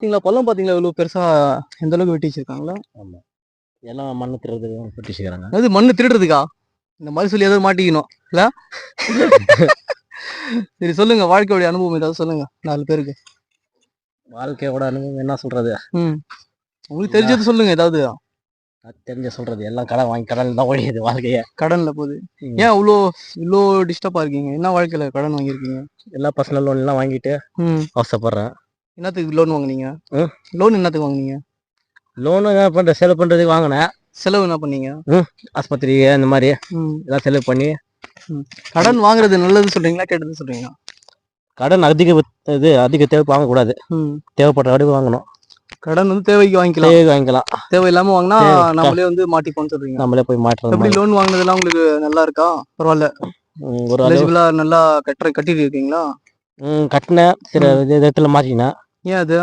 பாத்தீங்களா பள்ளம் பாத்தீங்களா இவ்வளவு பெருசா எந்த அளவுக்கு வெட்டி வச்சிருக்காங்களா? ஆமா. எல்லாம் மண்ணு திருடுறதுக்கு வெட்டி வச்சுக்கிறாங்க. அது மண்ணு திருடுறதுக்கா? இந்த மாதிரி சொல்லி ஏதாவது மாட்டிக்கணும் இல்ல? சரி சொல்லுங்க, வாழ்க்கையோட அனுபவம் ஏதாவது சொல்லுங்க 4 பேருக்கு. வாழ்க்கையோட அனுபவம் என்ன சொல்றது? உங்களுக்கு தெரிஞ்சது சொல்லுங்க ஏதாவது. தெரிஞ்ச சொல்றது எல்லாம் கடன் வாங்கி கடன்ல தான் ஓடிடுது வாழ்க்கைய. கடன்ல போகுது. ஏன் இவ்வளோ டிஸ்டர்பா இருக்கீங்க? என்ன வாழ்க்கையில கடன் வாங்கியிருக்கீங்க? எல்லா பர்சனல் லோன் எல்லாம் வாங்கிட்டு அவசரப்படுறேன். என்னத்துக்கு லோன் வாங்குனீங்க? ம். லோன் என்னத்துக்கு வாங்குனீங்க? லோனு செலவு பண்றதுக்கு வாங்கினேன். செலவு என்ன பண்ணீங்க? ஆஸ்பத்திரி அந்த மாதிரி எல்லாம் செலவு பண்ணி. கடன் வாங்குறது நல்லது சொல்றீங்களா கெட்டது சொல்றீங்களா? கடன் அதிக தேவை வாங்கக்கூடாது. தேவைப்படுற அளவுக்கு வாங்கணும். கடன் வந்து தேவைக்கு வாங்கிக்கலாம். தேவையில்லாம வாங்கினா நம்மளே வந்து மாட்டிப்போம்னு சொல்றீங்க. நம்மளே போய் மாட்டுறது. எப்படி லோன் வாங்குனதெல்லாம் உங்களுக்கு நல்லா இருக்கா? பரவாயில்ல. ஒரு நல்லா கட்டிட்டு இருக்கீங்களா? கட்டினேன், சில விதத்துல மாட்டிக்கினேன். ஏன் அது?